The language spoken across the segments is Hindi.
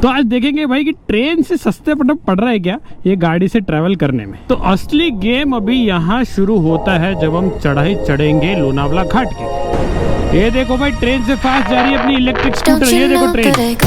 तो आज देखेंगे भाई कि ट्रेन से सस्ते पड़ रहा है क्या ये गाड़ी से ट्रैवल करने में। तो असली गेम अभी यहाँ शुरू होता है जब हम चढ़ाई चढ़ेंगे लोनावला घाट की। ये देखो भाई ट्रेन से फास्ट जा रही है अपनी इलेक्ट्रिक स्कूटर। ये देखो ट्रेन।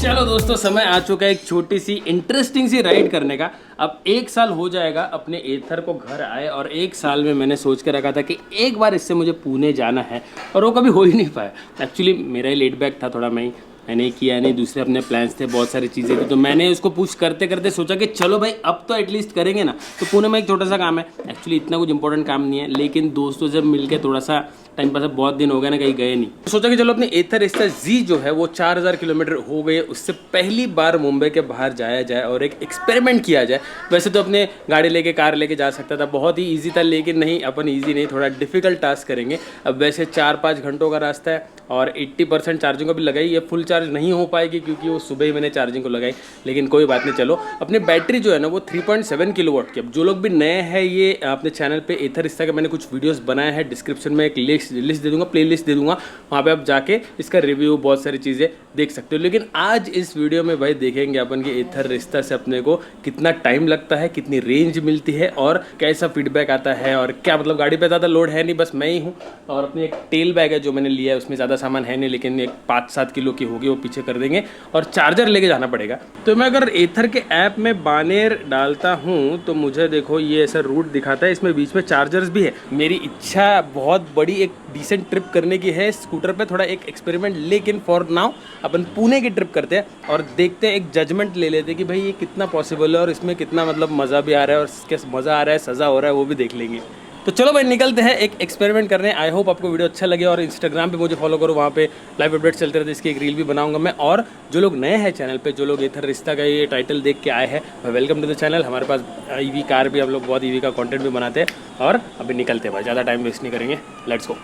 चलो दोस्तों, समय आ चुका है एक छोटी सी इंटरेस्टिंग सी राइड करने का। अब 1 साल हो जाएगा अपने एथर को घर आए, और 1 साल में मैंने सोच के रखा था कि एक बार इससे मुझे पुणे जाना है, और वो कभी हो ही नहीं पाया। एक्चुअली मेरा ही लेट बैक था थोड़ा, मैंने किया नहीं, दूसरे अपने प्लान्स थे, बहुत सारी चीज़ें थी। तो मैंने उसको पुश करते करते सोचा कि चलो भाई अब तो एटलीस्ट करेंगे ना। तो पुणे में एक छोटा सा काम है, एक्चुअली इतना कुछ इंपॉर्टेंट काम नहीं है, लेकिन दोस्तों जब मिलके थोड़ा सा टाइम पास, बहुत दिन हो गया ना कहीं गए नहीं, तो सोचा कि चलो अपनी एथर रिश्ता जी जो है वो 4000 किलोमीटर हो गई है, उससे पहली बार मुंबई के बाहर जाया जाए और एक एक्सपेरिमेंट किया जाए। वैसे तो अपने गाड़ी लेके कार लेके जा सकता था, बहुत ही ईजी था, लेकिन नहीं, अपन ईजी नहीं, थोड़ा डिफिकल्ट टास्क करेंगे। अब वैसे 4-5 घंटों का रास्ता है और 80% चार्जिंग को भी लगाई, ये फुल चार्ज नहीं हो पाएगी क्योंकि वो सुबह ही मैंने चार्जिंग को लगाई, लेकिन कोई बात नहीं। चलो अपनी बैटरी जो है ना वो 3.7 किलोवाट की। अब जो लोग भी नए हैं, ये अपने चैनल पे एथर रिश्ता का मैंने कुछ वीडियोस बनाए हैं, डिस्क्रिप्शन में एक लिस्ट दे दूंगा, प्लेलिस्ट दे दूंगा, वहाँ पे आप जाके इसका रिव्यू, बहुत सारी चीज़ें देख सकते हो। लेकिन आज इस वीडियो में भाई देखेंगे अपन कि एथर रिश्ता से अपने को कितना टाइम लगता है, कितनी रेंज मिलती है और कैसा फीडबैक आता है, और क्या मतलब गाड़ी पे ज़्यादा लोड है नहीं, बस मैं ही हूँ, और अपनी एक टेल बैग है जो मैंने लिया है, उसमें ज़्यादा सामान है नहीं, लेकिन एक 5-7 किलो की होगी, वो पीछे कर देंगे, और चार्जर लेके जाना पड़ेगा। तो मैं अगर एथर के ऐप में बानेर डालता हूँ तो मुझे देखो ये ऐसा रूट दिखाता है, इसमें बीच में चार्जर्स भी है। मेरी इच्छा बहुत बड़ी एक डिसेंट ट्रिप करने की है स्कूटर पे, थोड़ा एक एक्सपेरिमेंट, लेकिन फॉर नाउ अपन पुणे की ट्रिप करते हैं और देखते हैं, एक जजमेंट ले लेते हैं कि भाई ये कितना पॉसिबल है और इसमें कितना मतलब मज़ा भी आ रहा है और कैसे मज़ा आ रहा है, सज़ा हो रहा है, वो भी देख लेंगे। तो चलो भाई निकलते हैं एक एक्सपेरिमेंट करने। आई होप आपको वीडियो अच्छा लगे, और इंस्टाग्राम पे मुझे फॉलो करो, वहाँ पे लाइव अपडेट्स चलते रहते हैं, इसकी एक रील भी बनाऊंगा मैं। और जो लोग नए हैं चैनल पे, जो लोग एथर रिश्ता का ये टाइटल देख के आए हैं, वेलकम टू द चैनल। हमारे पास ईवी कार भी, हम लोग बहुत ईवी का कंटेंट भी बनाते हैं, और अभी निकलते हैं भाई, ज़्यादा टाइम वेस्ट नहीं करेंगे, लेट्स गो।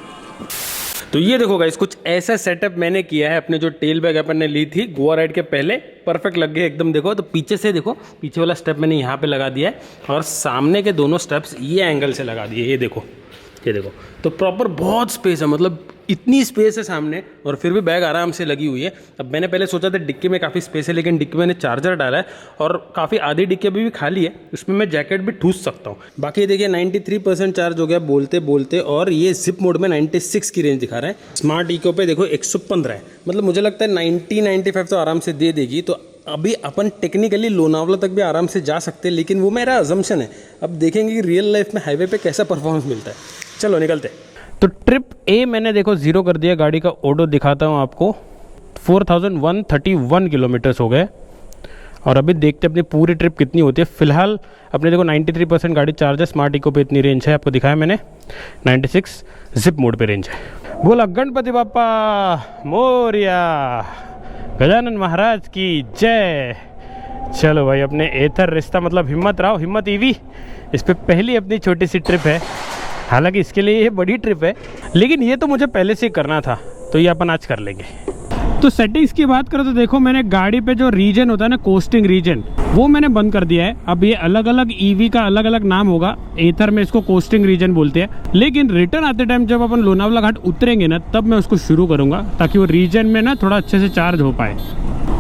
तो ये देखो गाइस, कुछ ऐसा सेटअप मैंने किया है। अपने जो टेल बैग अपन ने ली थी गोवा राइड के पहले, परफेक्ट लग गए एकदम। देखो तो पीछे से देखो, पीछे वाला स्टेप मैंने यहाँ पे लगा दिया है, और सामने के दोनों स्टेप्स ये एंगल से लगा दिए। ये देखो, ये देखो, तो प्रॉपर बहुत स्पेस है, मतलब इतनी स्पेस है सामने, और फिर भी बैग आराम से लगी हुई है। अब मैंने पहले सोचा था डिक्की में काफ़ी स्पेस है, लेकिन डिक्की में मैंने चार्जर डाला है, और काफ़ी आधी डिक्की अभी भी खाली है, उसमें मैं जैकेट भी ठूस सकता हूँ। बाकी देखिए 93% चार्ज हो गया बोलते बोलते, और ये जिप मोड में 96 की रेंज दिखा रहा है। स्मार्ट इको पे देखो 115 है, मतलब मुझे लगता है 90-95 तो आराम से दे देगी। तो अभी अपन टेक्निकली लोनावला तक भी आराम से जा सकते हैं, लेकिन वो मेरा अजम्पशन है। अब देखेंगे कि रियल लाइफ में हाईवे पे कैसा परफॉर्मेंस मिलता है। चलो निकलते। तो ट्रिप ए मैंने देखो 0 कर दिया, गाड़ी का ओडो दिखाता हूँ आपको, 4131 किलोमीटर्स हो गए। और अभी देखते हैं अपनी पूरी ट्रिप कितनी होती है। फिलहाल अपने देखो 93% गाड़ी चार्ज है, स्मार्ट इको पे इतनी रेंज है, आपको दिखाया मैंने, 96 जिप मोड पे रेंज है। बोला गणपति बापा मोरिया, गजानन महाराज की जय। चलो भाई अपने एथर रिश्ता, मतलब हिम्मत राव, हिम्मत ईवी, इस पर पहली अपनी छोटी सी ट्रिप है। हालांकि इसके लिए ये बड़ी ट्रिप है, लेकिन ये तो मुझे पहले से करना था, तो ये अपन आज कर लेंगे। तो सेटिंग्स की बात करो तो देखो मैंने गाड़ी पे जो रीजन होता है ना, कोस्टिंग रीजन, वो मैंने बंद कर दिया है। अब ये अलग अलग ईवी का अलग अलग नाम होगा, एथर में इसको कोस्टिंग रीजन बोलते हैं, लेकिन रिटर्न आते टाइम जब अपन लोनावला घाट उतरेंगे ना, तब मैं उसको शुरू करूँगा, ताकि वो रीजन में ना थोड़ा अच्छे से चार्ज हो पाए।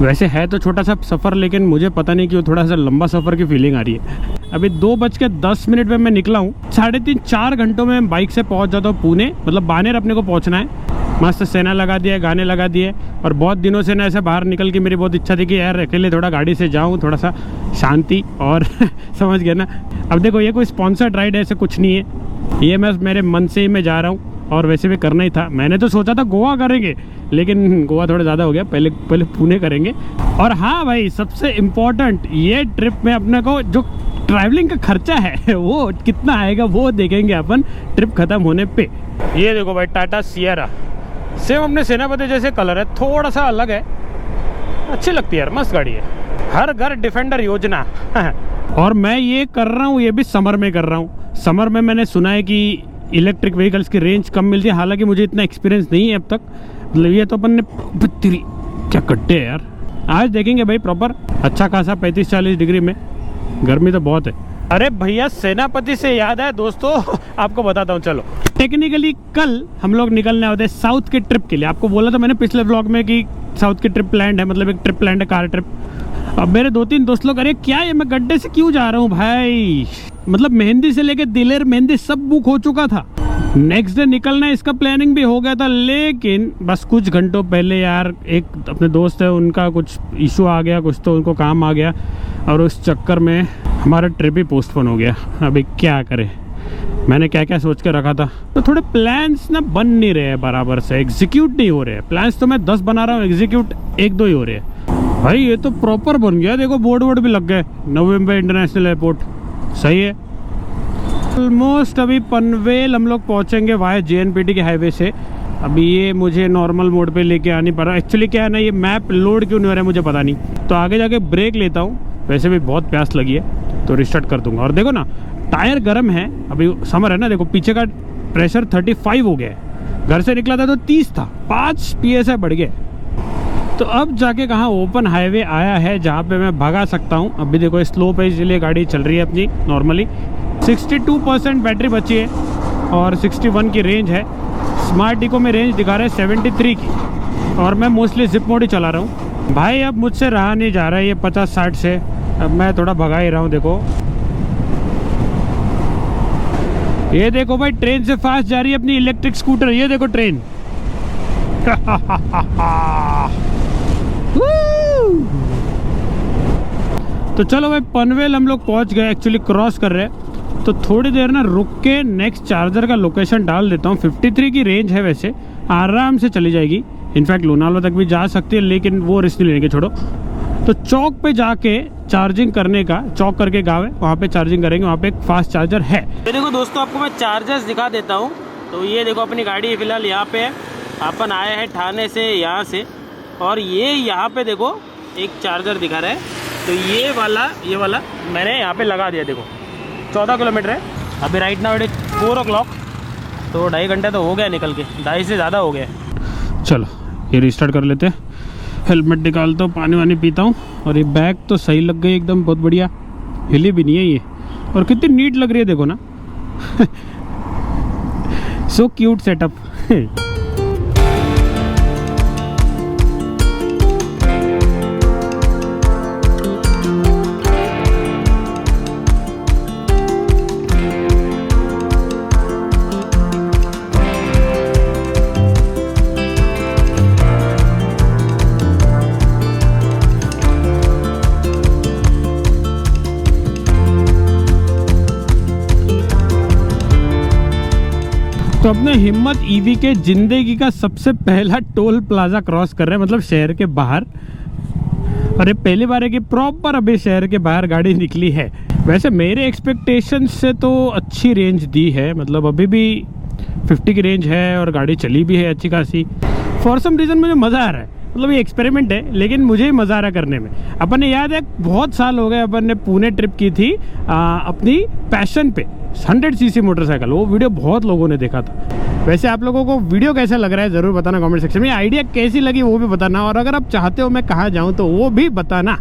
वैसे है तो छोटा सा सफ़र, लेकिन मुझे पता नहीं क्यों थोड़ा सा लंबा सफ़र की फीलिंग आ रही है। अभी 2:10 में मैं निकला हूँ, 3.5-4 घंटों में बाइक से पहुँच जाता हूँ पुणे, मतलब बानेर अपने को पहुँचना है। मस्त सेना लगा दिया, गाने लगा दिए, और बहुत दिनों से ना ऐसे बाहर निकल के मेरी बहुत इच्छा थी कि यार अकेले थोड़ा गाड़ी से जाऊँ, थोड़ा सा शांति, और समझ गया ना। अब देखो ये कोई स्पॉन्सर्ड राइड है, ऐसे कुछ नहीं है, ये मैं मेरे मन से ही मैं जा रहा हूँ, और वैसे भी करना ही था। मैंने तो सोचा था गोवा करेंगे, लेकिन गोवा थोड़ा ज़्यादा हो गया, पहले पुणे करेंगे। और हाँ भाई, सबसे इम्पोर्टेंट, ये ट्रिप में अपने को जो ट्रैवलिंग का खर्चा है वो कितना आएगा वो देखेंगे अपन ट्रिप खत्म होने पे। ये देखो भाई टाटा सियरा, सेम अपने सेनापति जैसे कलर है, थोड़ा सा अलग है, अच्छी लगती है यार, मस्त गाड़ी है। हर घर डिफेंडर योजना। और मैं ये कर रहा हूँ, ये भी समर में कर रहा हूँ। समर में मैंने सुना है कि इलेक्ट्रिक व्हीकल्स की रेंज कम मिलती है, हालांकि मुझे इतना एक्सपीरियंस नहीं है अब तक। मतलब ये तो अपन ने क्या कट्टे है यार। आज देखेंगे भाई प्रॉपर अच्छा खासा 35-40 डिग्री में, गर्मी तो बहुत है। अरे भैया सेनापति से याद है दोस्तों, आपको बताता हूँ। चलो टेक्निकली कल हम लोग निकलने होते हैं साउथ के ट्रिप के लिए। आपको बोला था मैंने पिछले व्लॉग में कि साउथ की ट्रिप प्लान है, मतलब एक ट्रिप प्लान है, कार ट्रिप। अब मेरे 2-3 दोस्त लोग, अरे क्या है मैं गड्ढे से क्यों जा रहा हूँ भाई, मतलब मेहंदी से लेके दिलेर मेहंदी सब बुक हो चुका था। नेक्स्ट डे निकलना है, इसका प्लानिंग भी हो गया था, लेकिन बस कुछ घंटों पहले यार एक अपने दोस्त है, उनका कुछ इशू आ गया, कुछ तो उनको काम आ गया और उस चक्कर में हमारा ट्रिप ही पोस्टपोन हो गया। अभी क्या करें, मैंने क्या क्या सोच के रखा था। तो थोड़े प्लान्स ना बन नहीं रहे हैं बराबर से, एग्जीक्यूट नहीं हो रहे हैं। प्लान्स तो मैं 10 बना रहा हूँ, एग्जीक्यूट 1-2 ही हो रहे हैं। भाई ये तो प्रॉपर बन गया, देखो बोर्ड वोर्ड भी लग गए, नवंबर इंटरनेशनल एयरपोर्ट, सही है। ऑलमोस्ट अभी पनवेल हम लोग पहुंचेंगे वाया JNPT के हाईवे से। अभी ये मुझे नॉर्मल मोड पे लेके आनी पड़ रहा है। एक्चुअली क्या है ना, ये मैप लोड क्यों नहीं हो रहा है मुझे पता नहीं, तो आगे जाके ब्रेक लेता हूँ। वैसे भी बहुत प्यास लगी है तो रिस्टार्ट कर दूंगा। और देखो ना टायर गर्म है, अभी समर है ना, देखो पीछे का प्रेशर 35 हो गया है। घर से निकला था तो 30 था, 5 PSI बढ़ गया। तो अब जाके कहाँ ओपन हाईवे आया है जहाँ पे मैं भगा सकता हूँ। अभी देखो स्लो पे इसलिए गाड़ी चल रही है अपनी नॉर्मली। 62% बैटरी बची है और 61 की रेंज है। स्मार्ट इको में रेंज दिखा रहा है 73 की, और मैं मोस्टली जिप मोड ही चला रहा हूँ। भाई अब मुझसे रहा नहीं जा रहा है ये 50-60 से, अब मैं थोड़ा भगा ही रहा हूँ। देखो ये देखो भाई, ट्रेन से फास्ट जा रही है अपनी इलेक्ट्रिक स्कूटर, ये देखो ट्रेन। तो चलो भाई पनवेल हम लोग पहुंच गए, एक्चुअली क्रॉस कर रहे हैं। तो थोड़ी देर ना रुक के नेक्स्ट चार्जर का लोकेशन डाल देता हूँ। 53 की रेंज है, वैसे आराम से चली जाएगी, इनफैक्ट लोनावला तक भी जा सकती है, लेकिन वो रिस्क नहीं लेंगे, छोड़ो। तो चौक पे जाके चार्जिंग करने का, चौक करके गाँव है वहाँ पे चार्जिंग करेंगे, वहाँ पे एक फास्ट चार्जर है। तो देखो दोस्तों आपको मैं चार्जर्स दिखा देता हूँ। तो ये देखो अपनी गाड़ी फिलहाल यहाँ पे है, अपन आए हैं ठाणे से यहाँ से, और ये यहाँ पे देखो एक चार्जर दिखा रहा है। तो ये वाला मैंने यहाँ पे लगा दिया, देखो 14 किलोमीटर है। अभी right now it is 4 o'clock, तो 2.5 घंटे तो हो गया निकल के, 2.5 से ज़्यादा हो गया। चलो ये रिस्टार्ट कर लेते हैं, हेलमेट निकालता हूँ, पानी वानी पीता हूँ। और ये बैग तो सही लग गई एकदम, बहुत बढ़िया, हिली भी नहीं है ये, और कितनी नीट लग रही है देखो ना। So cute setup. तो अपने हिम्मत ईवी के जिंदगी का सबसे पहला टोल प्लाजा क्रॉस कर रहे हैं, मतलब शहर के बाहर। अरे पहली बार है कि प्रॉपर अभी शहर के बाहर गाड़ी निकली है। वैसे मेरे एक्सपेक्टेशन से तो अच्छी रेंज दी है, मतलब अभी भी 50 की रेंज है और गाड़ी चली भी है अच्छी खासी। फॉर सम रीज़न मुझे मज़ा आ रहा है, मतलब ये एक्सपेरिमेंट है लेकिन मुझे ही मज़ा आ रहा है करने में। अपन ने याद है बहुत साल हो गए, अपन ने पुणे ट्रिप की थी अपनी पैशन पे, 100cc मोटरसाइकिल। वो वीडियो बहुत लोगों ने देखा था। वैसे आप लोगों को वीडियो कैसा लग रहा है ज़रूर बताना कमेंट सेक्शन में, आइडिया कैसी लगी वो भी बताना, और अगर आप चाहते हो मैं कहाँ जाऊँ तो वो भी बताना।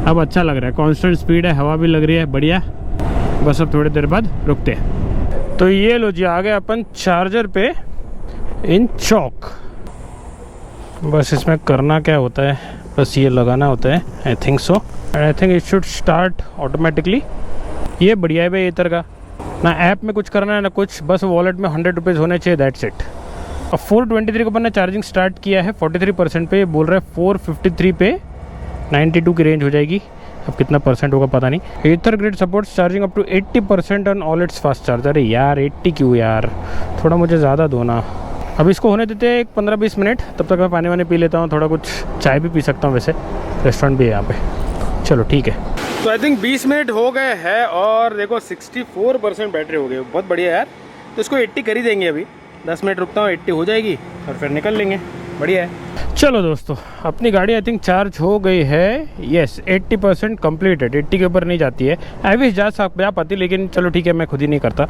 अब अच्छा लग रहा है, कांस्टेंट स्पीड है, हवा भी लग रही है, बढ़िया। बस अब थोड़ी देर बाद रुकते हैं। तो ये लो जी, आ गए अपन चार्जर पे इन चौक। बस इसमें करना क्या होता है, बस ये लगाना होता है, I think so, and I think it should start automatically. ये बढ़िया है भाई इधर का, ना ऐप में कुछ करना है ना कुछ, बस वॉलेट में 100 रुपीज़ होने चाहिए, दैट्स इट। अब 423 को अपन ने चार्जिंग स्टार्ट किया है 43% पे, ये बोल रहा है 453 पे 92 की रेंज हो जाएगी। अब कितना परसेंट होगा पता नहीं। Ather Grid supports charging up to 80% on all its fast charger. यार 80 क्यों यार, थोड़ा मुझे ज़्यादा दो ना। अब इसको होने देते हैं 15-20 मिनट, तब तक मैं पानी वानी पी लेता हूँ, थोड़ा कुछ चाय भी पी सकता हूँ, वैसे रेस्टोरेंट भी है यहाँ पे। चलो ठीक है। तो आई थिंक 20 मिनट हो गए हैं और देखो 64% बैटरी हो गई, बहुत बढ़िया यार। तो इसको 80 कर ही देंगे, अभी 10 मिनट रुकता हूँ, 80 हो जाएगी और फिर निकल लेंगे, बढ़िया है। चलो दोस्तों, अपनी गाड़ी आई थिंक चार्ज हो गई है, यस 80% कम्प्लीटेड। 80 के ऊपर नहीं जाती है, आई विश जा पाती, लेकिन चलो ठीक है, मैं खुद ही नहीं करता।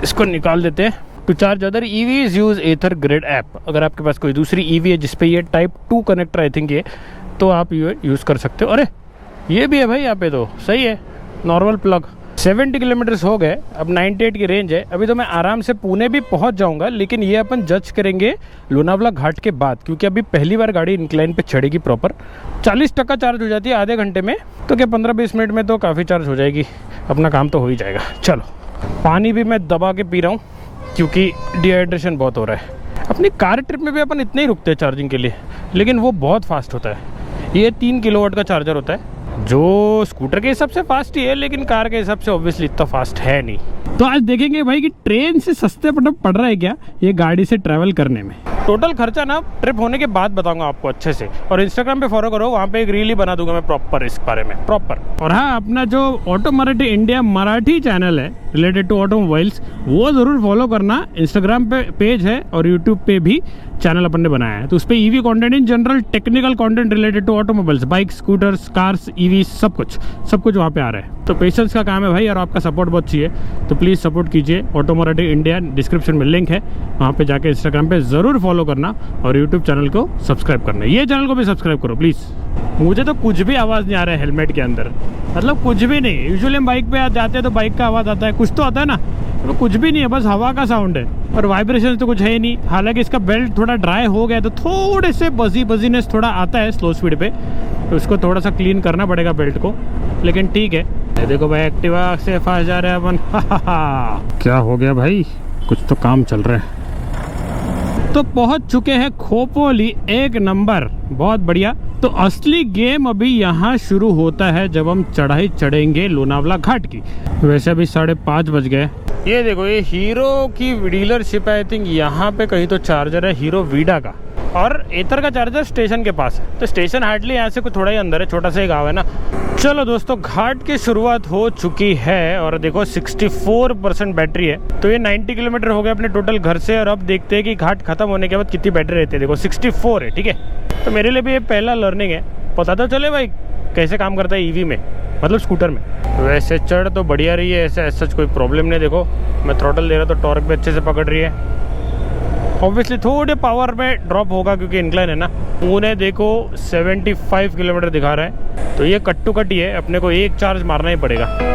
इसको निकाल देते हैं। To charge other EVs use Ather grid app. अगर आपके पास कोई दूसरी EV है जिसपे ये टाइप 2 कनेक्टर आई थिंक ये तो आप यूज़ कर सकते हो। अरे ये भी है भाई यहाँ पे, तो सही है, नॉर्मल प्लग। 70 किलोमीटर्स हो गए, अब 98 की रेंज है। अभी तो मैं आराम से पुणे भी पहुंच जाऊंगा, लेकिन ये अपन जज करेंगे लोनावला घाट के बाद, क्योंकि अभी पहली बार गाड़ी इंक्लाइन पे चढ़ेगी प्रॉपर। 40% चार्ज हो जाती है आधे घंटे में, तो क्या 15-20 मिनट में तो काफ़ी चार्ज हो जाएगी, अपना काम तो हो ही जाएगा। चलो, पानी भी मैं दबा के पी रहा हूँ क्योंकि डिहाइड्रेशन बहुत हो रहा है। अपनी कार ट्रिप में भी अपन इतने ही रुकते हैं चार्जिंग के लिए, लेकिन वो बहुत फास्ट होता है। ये 3 किलोवाट का चार्जर होता है, जो स्कूटर के हिसाब से फास्ट ही है, लेकिन कार के हिसाब से ऑब्वियसली इतना फास्ट है नहीं। तो आज देखेंगे भाई कि ट्रेन से सस्ते पड़ रहा है क्या ये गाड़ी से ट्रैवल करने में। टोटल खर्चा ना ट्रिप होने के बाद बताऊंगा आपको अच्छे से, और इंस्टाग्राम पे फॉलो करो, वहाँ पे एक रील ही बना दूंगा मैं प्रॉपर इस बारे में, प्रॉपर। और हाँ, अपना जो auto Marathi India Marathi channel है रिलेटेड टू ऑटोमोबाइल्स, वो ज़रूर फॉलो करना। इंस्टाग्राम पे पेज है और यूट्यूब पे भी चैनल अपन ने बनाया है, तो उस पर EV content in general, technical content related to automobiles, bike, scooters, cars, EV, सब कुछ वहाँ पे आ रहा है। तो पेशेंस का काम है भाई, और आपका सपोर्ट बहुत चाहिए, तो प्लीज़ सपोर्ट कीजिए। ऑटो मराठी इंडिया डिस्क्रिप्शन में लिंक है, वहाँ पे जाके इंस्टाग्राम पे ज़रूर फॉलो करना और यूट्यूब चैनल को सब्सक्राइब करना। ये चैनल को भी सब्सक्राइब करो प्लीज़। मुझे तो कुछ भी आवाज़ नहीं आ रहा है हेलमेट के अंदर, मतलब कुछ भी नहीं। यूजुअली हम बाइक पे जाते हैं तो बाइक का आवाज़ आता है, कुछ तो आता है ना, तो कुछ भी नहीं है, बस हवा का साउंड है, और वाइब्रेशन तो कुछ है ही नहीं। हालांकि इसका बेल्ट थोड़ा ड्राई हो गया, तो थोड़े से बजीनेस थोड़ा आता है स्लो स्पीड पे, तो उसको थोड़ा सा क्लीन करना पड़ेगा बेल्ट को, लेकिन ठीक है। ये देखो भाई, एक्टिवा से फास्ट जा रहे हैं अपन। क्या हो गया भाई, कुछ तो काम चल रहा है। तो पहुंच चुके हैं खोपोली, एक नंबर, बहुत बढ़िया। तो असली गेम अभी यहाँ शुरू होता है जब हम चढ़ाई चढ़ेंगे लोनावला घाट की। वैसे अभी 5:30 बज गए। ये देखो, ये हीरो की डीलरशिप है, आई थिंक यहाँ पे कहीं तो चार्जर है हीरो वीडा का, और एथर का चार्जर स्टेशन के पास है। तो स्टेशन हार्डली यहाँ से कुछ थोड़ा ही अंदर है, छोटा सा ही गाँव है ना। चलो दोस्तों, घाट की शुरुआत हो चुकी है, और देखो 64% बैटरी है। तो ये 90 किलोमीटर हो गया अपने टोटल घर से, और अब देखते हैं कि घाट खत्म होने के बाद कितनी बैटरी रहती है। देखो 64 है, ठीक है। तो मेरे लिए भी ये पहला लर्निंग है, पता तो चले भाई कैसे काम करता है ईवी में, मतलब स्कूटर में। वैसे चढ़ तो बढ़िया रही है, ऐसे सच कोई प्रॉब्लम नहीं। देखो मैं थ्रॉटल दे रहा तो टॉर्क भी अच्छे से पकड़ रही है। ऑब्वियसली थोड़े पावर में ड्रॉप होगा क्योंकि इंक्लाइन है ना। उन्हें देखो 75 किलोमीटर दिखा रहा है, तो ये कट टू कट ही है, अपने को एक चार्ज मारना ही पड़ेगा।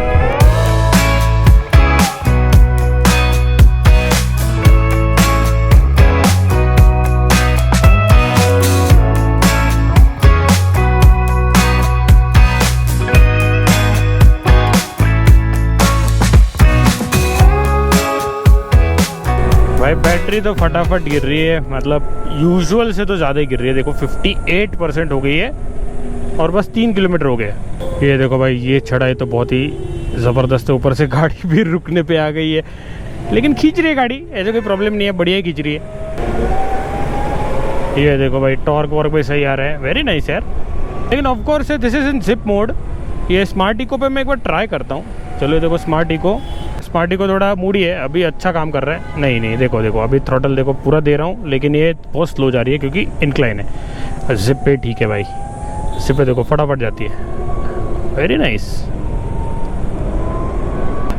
भाई बैटरी तो फटाफट गिर रही है, मतलब यूजुअल से तो ज़्यादा ही गिर रही है। देखो 58% हो गई है, और बस 3 किलोमीटर हो गए। ये देखो भाई, ये चढ़ाई तो बहुत ही ज़बरदस्त है, ऊपर से गाड़ी भी रुकने पे आ गई है, लेकिन खींच रही है गाड़ी, ऐसे कोई प्रॉब्लम नहीं है, बढ़िया ही खींच रही है। ये देखो भाई, टॉर्क वॉर्क भी सही आ रहा है, वेरी नाइस यार। लेकिन of course this is in zip mode. ये स्मार्ट इको पे मैं एक बार ट्राई करता हूँ। चलो ये देखो, स्मार्ट इको थोड़ा मूडी है, अभी अच्छा काम कर रहा है। नहीं देखो अभी थ्रॉटल देखो पूरा दे रहा हूँ, लेकिन ये बहुत स्लो जा रही है क्योंकि इंक्लाइन है। जिप पे ठीक है भाई, जिप पे देखो फटाफट जाती है, वेरी नाइस।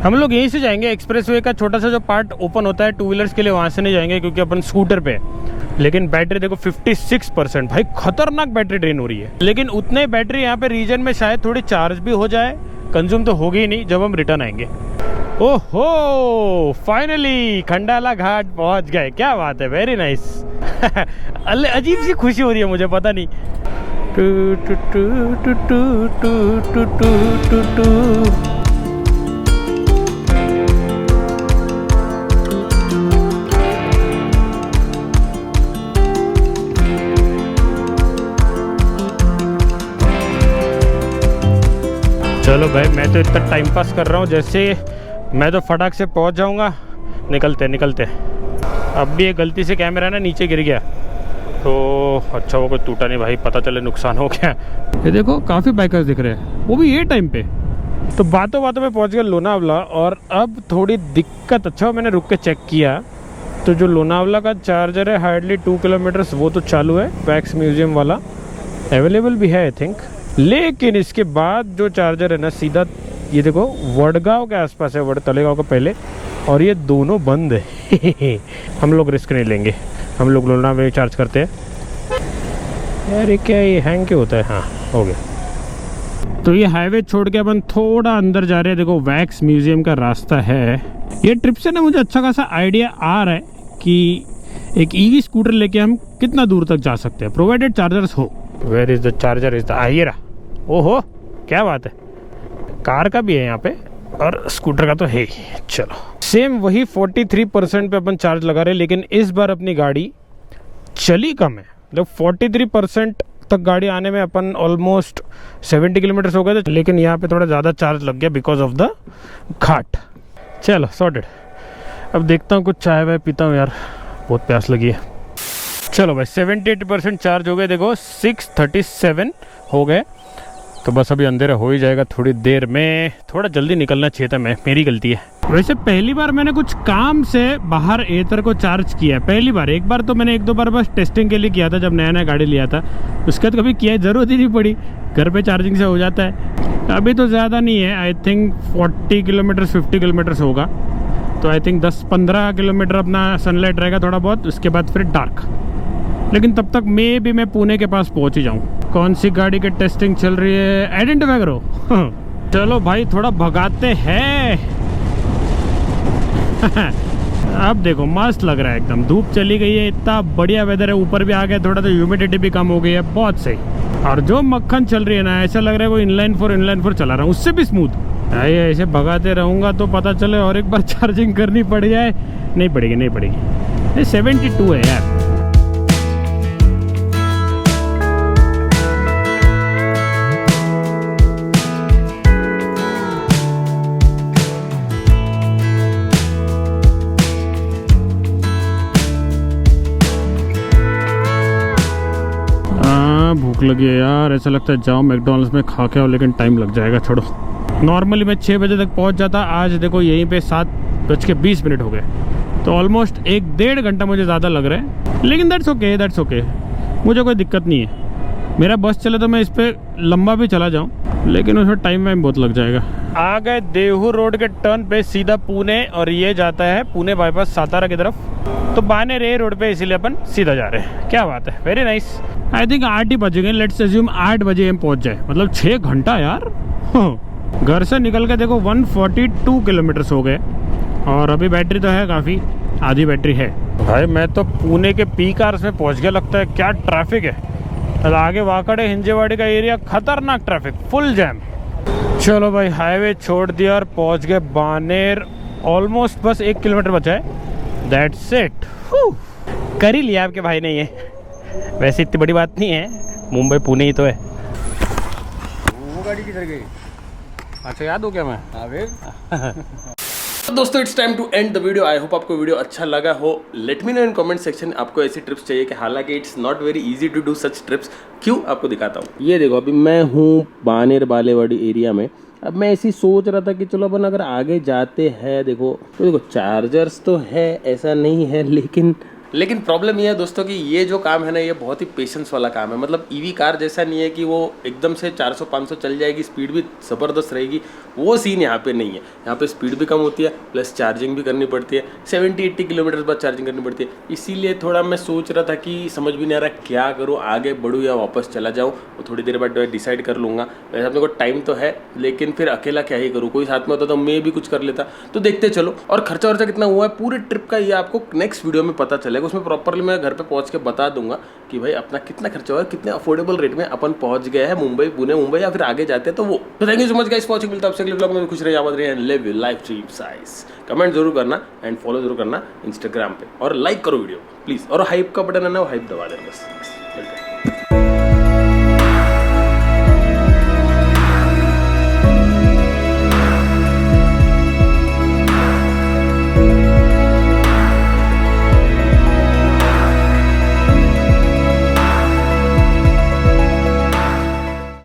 हम लोग यहीं से जाएंगे, एक्सप्रेसवे का छोटा सा जो पार्ट ओपन होता है टू व्हीलर्स के लिए, वहाँ से नहीं जाएंगे क्योंकि अपन स्कूटर पे है। लेकिन बैटरी देखो 56%, भाई खतरनाक बैटरी ड्रेन हो रही है। लेकिन उतने बैटरी यहाँ पे रीजन में शायद थोड़ी चार्ज भी हो जाए, कंज्यूम तो होगी ही नहीं जब हम रिटर्न आएंगे। ओहो, फाइनली खंडाला घाट पहुंच गए, क्या बात है, वेरी नाइस। अजीब सी खुशी हो रही है मुझे, पता नहीं। टू टू टू टू टू टू टू टू टू। चलो भाई, मैं तो इतना टाइम पास कर रहा हूँ, जैसे मैं तो फटाक से पहुँच जाऊँगा। निकलते। अब भी ये गलती से कैमरा ना नीचे गिर गया, तो अच्छा वो कोई टूटा नहीं भाई, पता चले नुकसान हो गया। ये देखो काफ़ी बाइकर्स दिख रहे हैं, वो भी ये टाइम पे। तो बातों में पहुँच गया लोनावला, और अब थोड़ी दिक्कत। अच्छा मैंने रुक के चेक किया, तो जो लोनावला का चार्जर है हार्डली 2 किलोमीटर्स, वो तो चालू है। वैक्स म्यूजियम वाला अवेलेबल भी है आई थिंक, लेकिन इसके बाद जो चार्जर है ना, सीधा ये देखो वडगांव के आसपास है, तलेगांव का पहले, और ये दोनों बंद है। हम लोग रिस्क नहीं लेंगे, हम लोग लोनावला में चार्ज करते हैं। यार ये क्या, ये हैंग क्यों होता है? हाँ हो गया। तो ये हाईवे छोड़ के अपन थोड़ा अंदर जा रहे हैं। देखो वैक्स म्यूजियम का रास्ता है। ये ट्रिप से ना मुझे अच्छा खासा आइडिया आ रहा है कि एक ईवी स्कूटर लेके हम कितना दूर तक जा सकते हैं, प्रोवाइडेड चार्जर्स हो। Where is the charger? Is the आइरा। ओहो क्या बात है, कार का भी है यहाँ पे और स्कूटर का तो है ही। चलो सेम वही 43% पे अपन चार्ज लगा रहे हैं, लेकिन इस बार अपनी गाड़ी चली कम है। मतलब 43% तक गाड़ी आने में अपन ऑलमोस्ट 70 किलोमीटर हो गए थे, लेकिन यहाँ पे थोड़ा ज़्यादा चार्ज लग गया बिकॉज ऑफ द घाट। चलो सॉर्टेड। अब देखता हूँ कुछ चाय वाय पीता हूँ यार, बहुत प्यास लगी है। चलो भाई 70-80% चार्ज हो गए। देखो 6:37 हो गए। तो बस अभी अंधेरा हो ही जाएगा थोड़ी देर में। थोड़ा जल्दी निकलना चाहिए था, मेरी गलती है। वैसे पहली बार मैंने कुछ काम से बाहर एथर को चार्ज किया है, पहली बार। एक बार तो मैंने 1-2 बार बस टेस्टिंग के लिए किया था जब नया नया गाड़ी लिया था, उसके बाद कभी किया, ज़रूरत ही नहीं पड़ी, घर पे चार्जिंग से हो जाता है। अभी तो ज़्यादा नहीं है, आई थिंक 40 किलोमीटर 50 किलोमीटर होगा। तो आई थिंक 10-15 किलोमीटर अपना सनलाइट रहेगा थोड़ा बहुत, उसके बाद फिर डार्क। लेकिन तब तक मैं पुणे के पास पहुंच ही जाऊं। कौन सी गाड़ी की टेस्टिंग चल रही है आइडेंटिफाई करो। चलो भाई थोड़ा भगाते हैं। अब देखो मस्त लग रहा है एकदम, धूप चली गई है, इतना बढ़िया वेदर है, ऊपर भी आ गया थोड़ा, तो ह्यूमिडिटी भी कम हो गई है, बहुत सही। और जो मक्खन चल रही है ना, ऐसा लग रहा है वो इनलाइन फोर चला रहा हूँ, उससे भी स्मूथ। ऐसे भगाते रहूँगा तो पता चले और एक बार चार्जिंग करनी पड़ जाए। नहीं पड़ेगी। 72 है यार। भूख लगी है यार, ऐसा लगता है जाओ मैकडॉनल्ड्स में खा के आओ, लेकिन टाइम लग जाएगा। छोड़ो, नॉर्मली मैं 6 बजे तक पहुंच जाता, आज देखो यहीं पे 7:20 हो गए, तो ऑलमोस्ट 1-1.5 घंटा मुझे ज़्यादा लग रहा है। लेकिन दैट्स ओके, मुझे कोई दिक्कत नहीं है। मेरा बस चले तो मैं इस पर लंबा भी चला जाऊँ, लेकिन उसमें टाइम बहुत लग जाएगा। आ गए देहू रोड के टर्न पे सीधा पुणे, और ये जाता है पुणे बाईपास सातारा की तरफ। तो बानेर रे रोड पे इसीलिए अपन सीधा जा रहे हैं। क्या बात है, वेरी नाइस। आई थिंक 8 ही बजेंगे, लेट्स अज्यूम 8 बजे हम पहुंच जाए, मतलब 6 घंटा यार। घर से निकल के देखो 142 किलोमीटर हो गए, और अभी बैटरी तो है काफ़ी, आधी बैटरी है। भाई मैं तो पुणे के पीक आवर्स में पहुंच गया लगता है। क्या ट्रैफिक है, आगे वाकड़े हिंजेवाड़ी का एरिया, खतरनाक ट्रैफिक, फुल जैम। चलो भाई हाईवे छोड़ दिया और पहुंच गए बानेर। ऑलमोस्ट बस 1 किलोमीटर बचा है, दैट्स इट। कर ही लिया आपके भाई ने ये, वैसे इतनी बड़ी बात नहीं है, मुंबई पुणे ही तो है। वो गाड़ी किधर गई? अच्छा याद हो क्या मैं? तो दोस्तों it's time to end the video. I hope आपको वीडियो अच्छा लगा हो। Let me know in comment section आपको ऐसी ट्रिप्स चाहिए कि, हालांकि it's not very easy to do such trips. क्यों, आपको दिखाता हूँ। ये देखो अभी मैं हूँ बानेर बालेवाड़ी एरिया में। अब मैं ऐसी सोच रहा था कि चलो अपन अगर आगे जाते हैं, देखो तो देखो चार्जर्स तो है, ऐसा नहीं है, लेकिन प्रॉब्लम ये है दोस्तों कि ये जो काम है ना, ये बहुत ही पेशेंस वाला काम है। मतलब ईवी कार जैसा नहीं है कि वो एकदम से 400-500 चल जाएगी, स्पीड भी ज़बरदस्त रहेगी, वो सीन यहाँ पे नहीं है। यहाँ पे स्पीड भी कम होती है, प्लस चार्जिंग भी करनी पड़ती है, 70-80 किलोमीटर बाद चार्जिंग करनी पड़ती है। इसीलिए थोड़ा मैं सोच रहा था कि समझ भी नहीं आ रहा क्या करूँ, आगे बढ़ूँ या वापस चला जाऊँ। वो थोड़ी देर बाद डिसाइड कर लूँगा। वैसे अपने को टाइम तो है, लेकिन फिर अकेला क्या ही करूँ, कोई साथ में होता तो मैं भी कुछ कर लेता। तो देखते चलो, और खर्चा वर्चा कितना हुआ है पूरे ट्रिप का, ये आपको नेक्स्ट वीडियो में पता चलेगा। उसमें प्रॉपरली मैं घर पे पहुंच के बता दूंगा कि भाई अपना कितना खर्चा हुआ है, कितने अफोर्डेबल रेट में अपन पहुंच गए हैं मुंबई, पुणे, मुंबई या फिर आगे जाते हैं तो वो। तो thank you so much guys for watching. मिलता है आपसे अगले व्लॉग में। खुश रहिए, आबाद रहिए and live your life dream size. Comment जरूर करना एंड फॉलो जरूर करना इंस्टाग्राम पे, और लाइक करो वीडियो प्लीज, और हाइप का बटन है ना, वो हाइप दबा देना बस। मिलते हैं।